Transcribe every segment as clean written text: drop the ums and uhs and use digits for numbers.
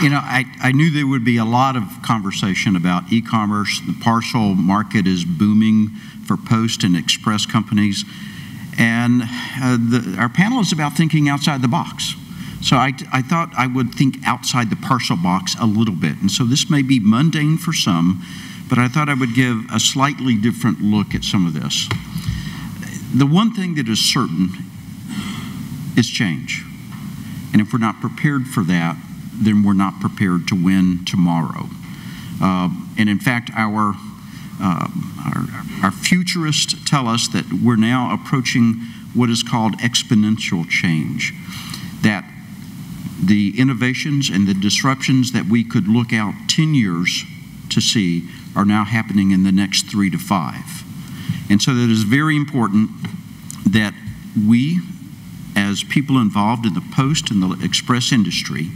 You know, I knew there would be a lot of conversation about e-commerce. The parcel market is booming for post and express companies. And our panel is about thinking outside the box. So I thought I would think outside the parcel box a little bit. And so this may be mundane for some, but I thought I would give a slightly different look at some of this. The one thing that is certain is change. And if we're not prepared for that, then we're not prepared to win tomorrow. And in fact, our futurists tell us that we're now approaching what is called exponential change. That the innovations and the disruptions that we could look out 10 years to see are now happening in the next 3 to 5. And so that is very important that we, as people involved in the post and the express industry,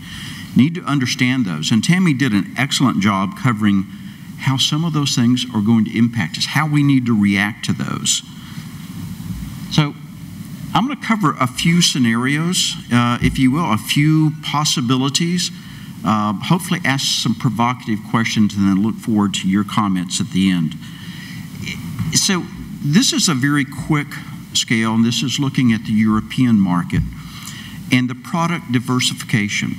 need to understand those. And Tammy did an excellent job covering how some of those things are going to impact us, how we need to react to those. So I'm going to cover a few scenarios, if you will, a few possibilities, hopefully ask some provocative questions, and then look forward to your comments at the end. So this is a very quick scale, and this is looking at the European market and the product diversification.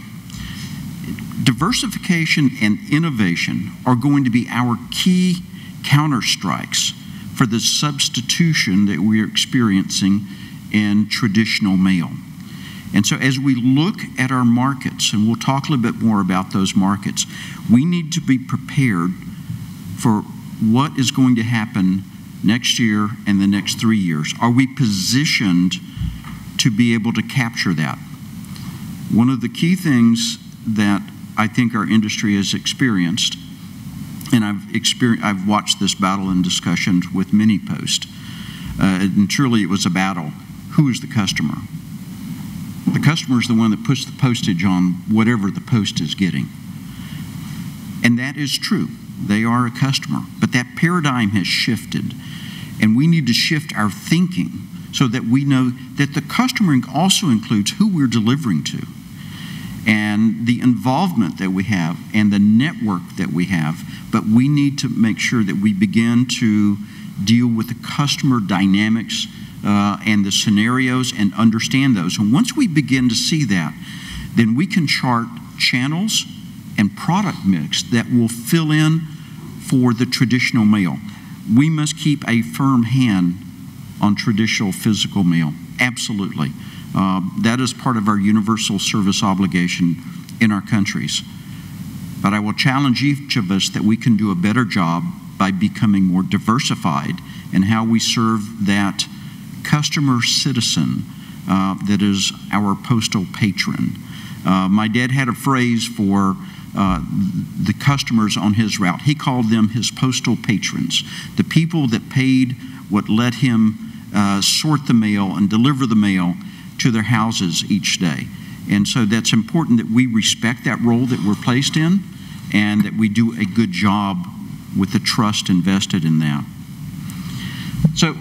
Diversification and innovation are going to be our key counterstrikes for the substitution that we're experiencing in traditional mail. And so as we look at our markets, and we'll talk a little bit more about those markets, we need to be prepared for what is going to happen next year and the next 3 years. Are we positioned to be able to capture that? One of the and that I think our industry has experienced, and I've watched this battle in discussions with many posts, and truly it was a battle. Who is the customer? The customer is the one that puts the postage on whatever the post is getting. And that is true. They are a customer. But that paradigm has shifted. And we need to shift our thinking so that we know that the customer also includes who we're delivering to, and the involvement that we have and the network that we have. But we need to make sure that we begin to deal with the customer dynamics and the scenarios and understand those. And once we begin to see that, then we can chart channels and product mix that will fill in for the traditional mail. We must keep a firm hand on traditional physical mail. Absolutely. That is part of our universal service obligation in our countries. But I will challenge each of us that we can do a better job by becoming more diversified in how we serve that customer citizen that is our postal patron. My dad had a phrase for the customers on his route. He called them his postal patrons, the people that paid what let him sort the mail and deliver the mail to their houses each day. And so that's important that we respect that role that we're placed in, and that we do a good job with the trust invested in that. So,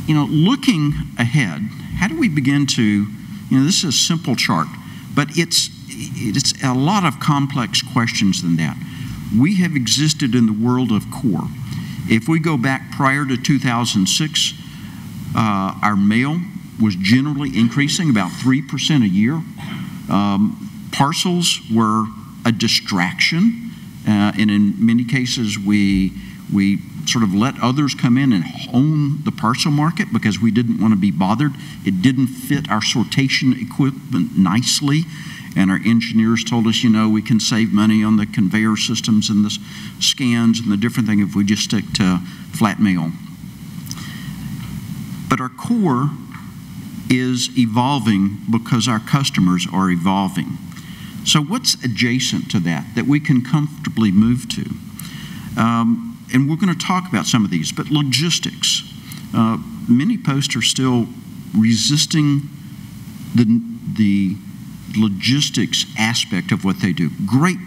you know, looking ahead, how do we begin to, you know, this is a simple chart, but it's a lot of complex questions than that. We have existed in the world of core. If we go back prior to 2006, our mail was generally increasing about 3% a year. Parcels were a distraction, and in many cases we sort of let others come in and own the parcel market because we didn't want to be bothered. It didn't fit our sortation equipment nicely, and our engineers told us, you know, we can save money on the conveyor systems and the scans and the different thing if we just stick to flat mail. But our core is evolving because our customers are evolving. So what's adjacent to that we can comfortably move to? And we're going to talk about some of these, but logistics. Many posts are still resisting the logistics aspect of what they do. Great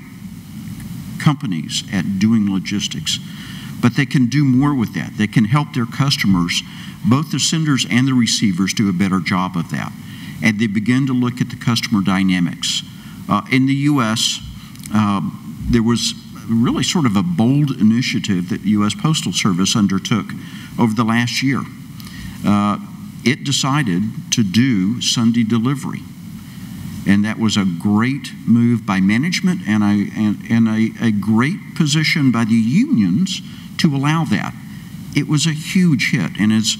companies at doing logistics, but they can do more with that. They can help their customers, both the senders and the receivers, do a better job of that. And they begin to look at the customer dynamics In the U.S., there was really sort of a bold initiative that U.S. Postal Service undertook over the last year. It decided to do Sunday delivery. And that was a great move by management and a great position by the unions to allow that. It was a huge hit. And as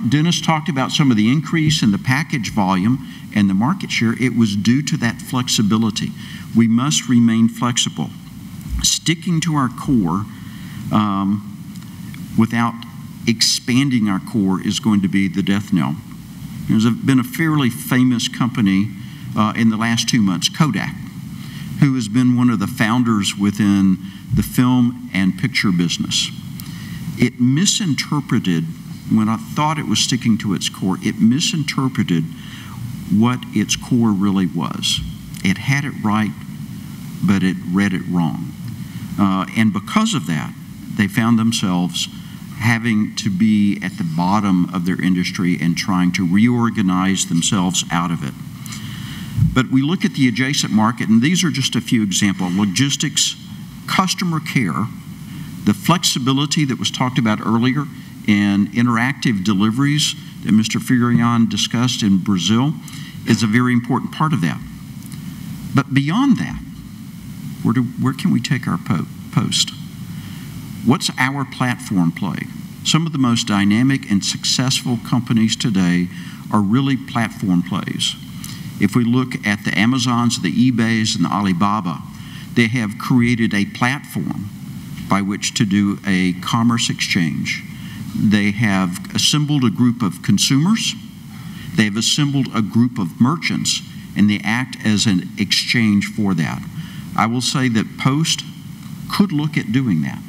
Dennis talked about some of the increase in the package volume and the market share, it was due to that flexibility. We must remain flexible. Sticking to our core without expanding our core is going to be the death knell. There's been a fairly famous company in the last 2 months, Kodak, who has been one of the founders within the film and picture business. It misinterpreted, when I thought it was sticking to its core, it misinterpreted what its core really was. It had it right, but it read it wrong. And because of that, they found themselves having to be at the bottom of their industry and trying to reorganize themselves out of it. But we look at the adjacent market, and these are just a few examples. Logistics, customer care, the flexibility that was talked about earlier, and interactive deliveries that Mr. Furion discussed in Brazil is a very important part of that. But beyond that, where can we take our post? What's our platform play? Some of the most dynamic and successful companies today are really platform plays. If we look at the Amazons, the eBays, and the Alibaba, they have created a platform by which to do a commerce exchange. They have assembled a group of consumers, they have assembled a group of merchants, and they act as an exchange for that. I will say that Post could look at doing that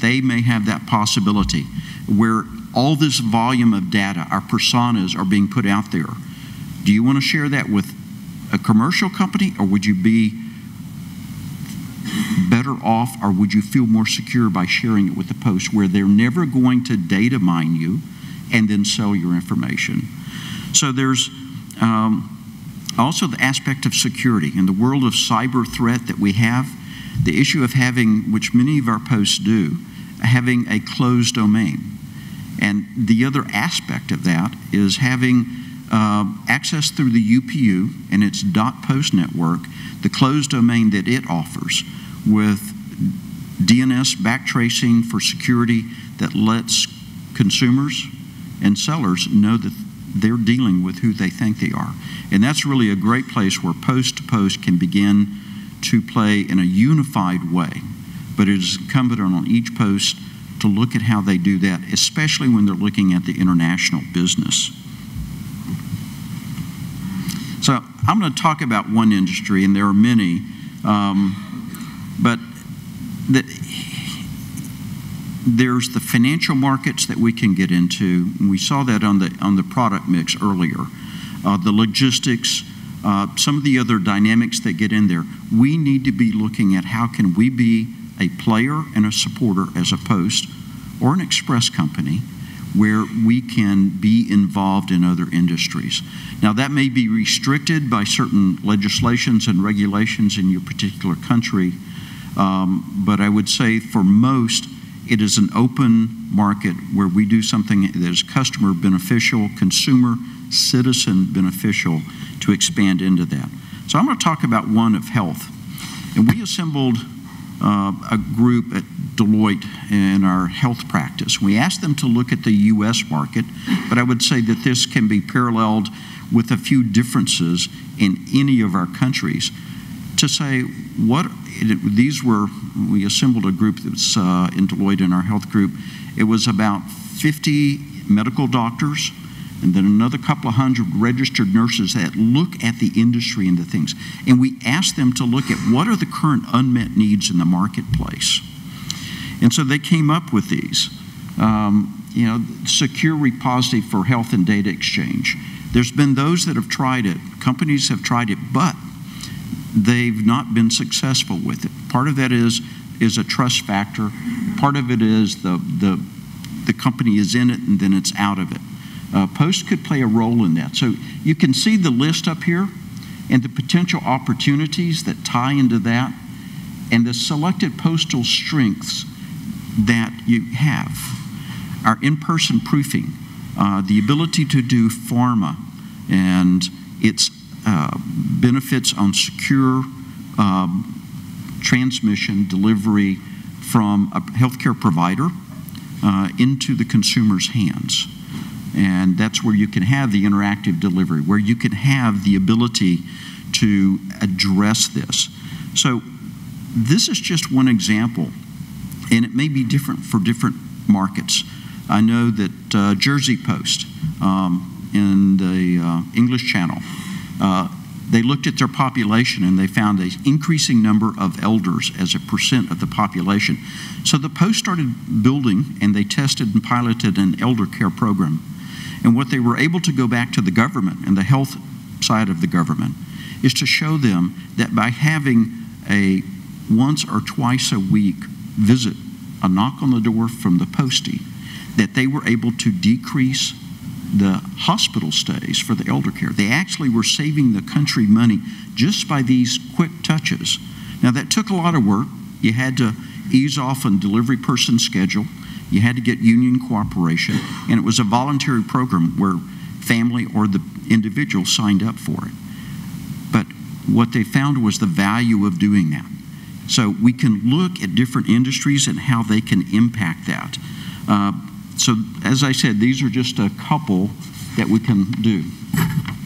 they may have that possibility where all this volume of data, our personas, are being put out there. Do you want to share that with a commercial company, or would you be better off, or would you feel more secure by sharing it with the Post, where they're never going to data mine you and then sell your information? So there's also the aspect of security. In the world of cyber threat that we have, the issue of having, which many of our posts do, having a closed domain. And the other aspect of that is having access through the UPU and its .post network, the closed domain that it offers, with DNS backtracing for security that lets consumers and sellers know that they're dealing with who they think they are. And that's really a great place where post-to-post can begin to play in a unified way. But it is incumbent on each post to look at how they do that, especially when they're looking at the international business. So I'm going to talk about one industry, and there are many, but there's the financial markets that we can get into. And we saw that on the product mix earlier. The logistics, some of the other dynamics that get in there. We need to be looking at how can we be a player and a supporter as a Post or an express company where we can be involved in other industries. Now that may be restricted by certain legislations and regulations in your particular country, but I would say for most, it is an open market where we do something that is customer beneficial, consumer, citizen beneficial to expand into that. So I'm going to talk about one of health. And we assembled a group at Deloitte in our health practice. We asked them to look at the US market, but I would say that this can be paralleled with a few differences in any of our countries to say we assembled a group that was in Deloitte in our health group. It was about 50 medical doctors, and then another couple of hundred registered nurses that look at the industry and the things. And we asked them to look at what are the current unmet needs in the marketplace. And so they came up with these. Secure repository for health and data exchange. There's been those that have tried it. Companies have tried it, but they've not been successful with it. Part of that is a trust factor. Part of it is the company is in it and then it's out of it. Post could play a role in that. So you can see the list up here. and the potential opportunities that tie into that, and the selected postal strengths that you have. Our in-person proofing, the ability to do pharma and its benefits on secure transmission delivery from a healthcare provider into the consumer's hands. And that's where you can have the interactive delivery, where you can have the ability to address this. So this is just one example, and it may be different for different markets. I know that Jersey Post in the English Channel, they looked at their population and they found an increasing number of elders as a % of the population. So the Post started building, and they tested and piloted an elder care program. And what they were able to go back to the government and the health side of the government is to show them that by having a once or twice a week visit, a knock on the door from the postie, that they were able to decrease the hospital stays for the elder care. They actually were saving the country money just by these quick touches. Now that took a lot of work. You had to ease off on delivery person's schedule. You had to get union cooperation, and it was a voluntary program where family or the individual signed up for it. But what they found was the value of doing that. So we can look at different industries and how they can impact that. So as I said, these are just a couple that we can do.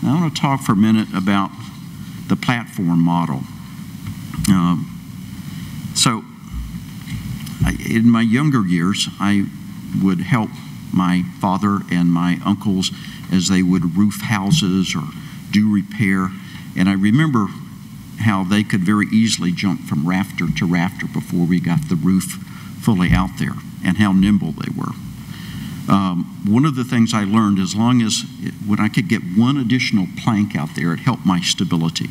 Now I want to talk for a minute about the platform model. In my younger years, I would help my father and my uncles as they would roof houses or do repair. And I remember how they could very easily jump from rafter to rafter before we got the roof fully out there, and how nimble they were. One of the things I learned, when I could get one additional plank out there, it helped my stability.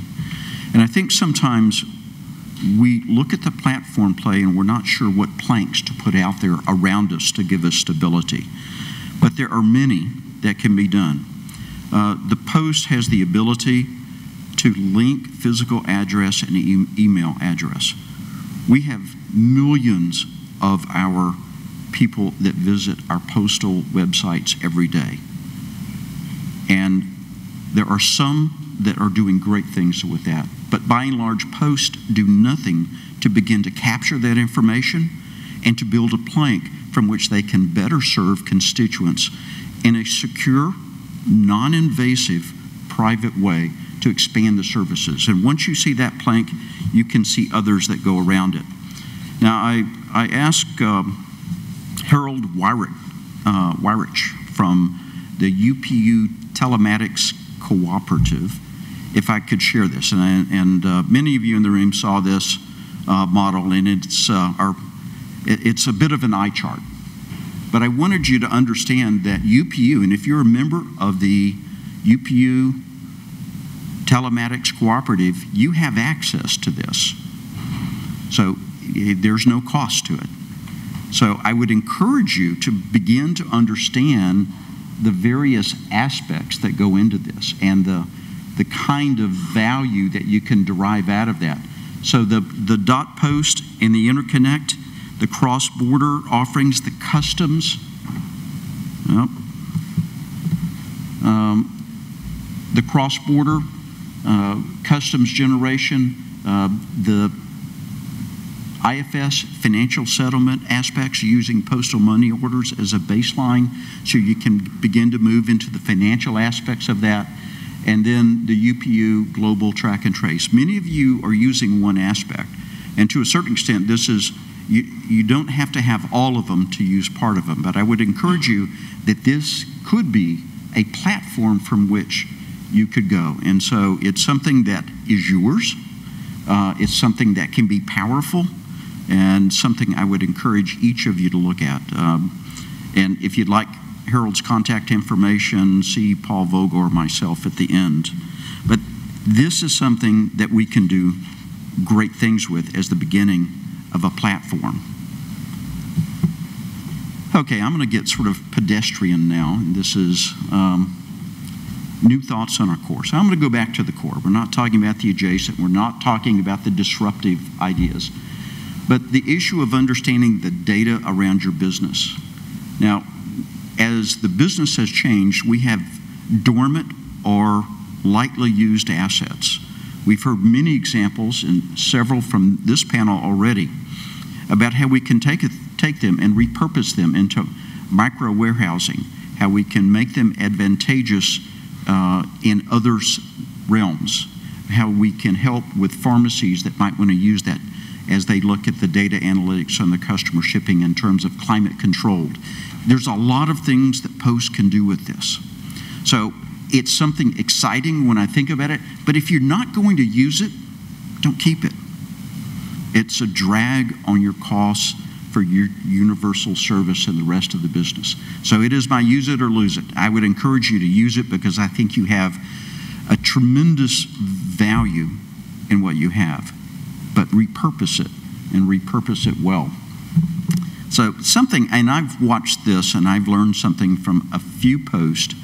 And I think sometimes we look at the platform play and we're not sure what planks to put out there around us to give us stability. But there are many that can be done. The Post has the ability to link physical address and email address. We have millions of our people that visit our postal websites every day. And there are some that are doing great things with that. But by and large, Post do nothing to begin to capture that information and to build a plank from which they can better serve constituents in a secure, non-invasive, private way to expand the services. And once you see that plank, you can see others that go around it. Now, I asked Harold Weirich from the UPU Telematics Cooperative if I could share this. And many of you in the room saw this model, and it's a bit of an eye chart. But I wanted you to understand that UPU, and if you're a member of the UPU Telematics Cooperative, you have access to this. So there's no cost to it. So I would encourage you to begin to understand the various aspects that go into this and the kind of value that you can derive out of that. So the dot post and the interconnect, the cross-border offerings, the customs, the cross-border customs generation, the IFS financial settlement aspects, using postal money orders as a baseline so you can begin to move into the financial aspects of that, and then the UPU global track and trace. Many of you are using one aspect, and to a certain extent this is, you don't have to have all of them to use part of them, but I would encourage you that this could be a platform from which you could go. And so it's something that is yours. It's something that can be powerful, and something I would encourage each of you to look at. And if you'd like Harold's contact information, see Paul Vogel or myself at the end. But this is something that we can do great things with as the beginning of a platform. Okay, I'm going to get sort of pedestrian now. And this is New thoughts on our core. So I'm going to go back to the core. We're not talking about the adjacent. We're not talking about the disruptive ideas. But the issue of understanding the data around your business. Now, as the business has changed, we have dormant or lightly used assets. We've heard many examples, and several from this panel already, about how we can take them and repurpose them into micro warehousing, how we can make them advantageous in others' realms, how we can help with pharmacies that might want to use that as they look at the data analytics on the customer shipping in terms of climate controlled. There's a lot of things that Post can do with this. So it's something exciting when I think about it, but if you're not going to use it, don't keep it. It's a drag on your costs for your universal service and the rest of the business. So it is my use it or lose it. I would encourage you to use it because I think you have a tremendous value in what you have, but repurpose it and repurpose it well. So something, and I've watched this and I've learned something from a few posts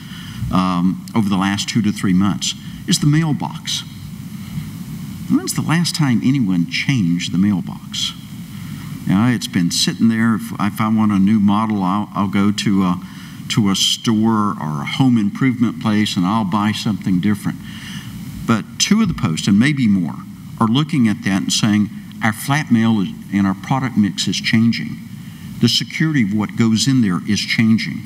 over the last 2 to 3 months, is the mailbox. When's the last time anyone changed the mailbox? You know, it's been sitting there. If I want a new model, I'll go to a store or a home improvement place and I'll buy something different. But 2 of the posts, and maybe more, are looking at that and saying our flat mail and our product mix is changing. The security of what goes in there is changing.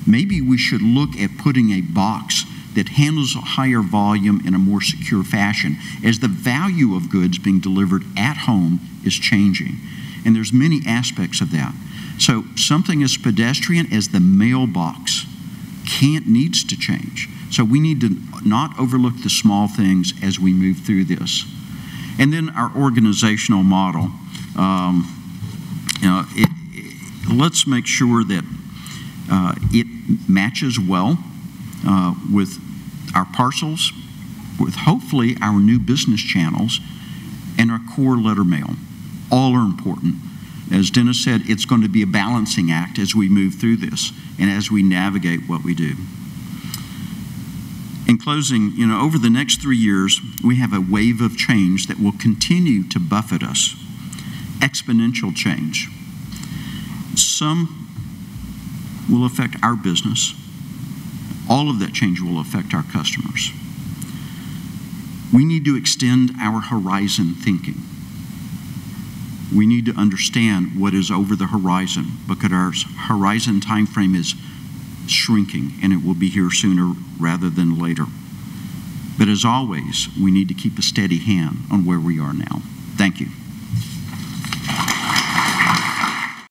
Maybe we should look at putting a box that handles a higher volume in a more secure fashion as the value of goods being delivered at home is changing. And there's many aspects of that. So something as pedestrian as the mailbox needs to change. So we need to not overlook the small things as we move through this. And then our organizational model. Let's make sure that it matches well with our parcels, with hopefully our new business channels, and our core letter mail. All are important. As Dennis said, it's going to be a balancing act as we move through this and as we navigate what we do. In closing, over the next 3 years, we have a wave of change that will continue to buffet us. Exponential change. Some will affect our business. All of that change will affect our customers. We need to extend our horizon thinking. We need to understand what is over the horizon because our horizon time frame is shrinking and it will be here sooner rather than later. But as always, we need to keep a steady hand on where we are now. Thank you.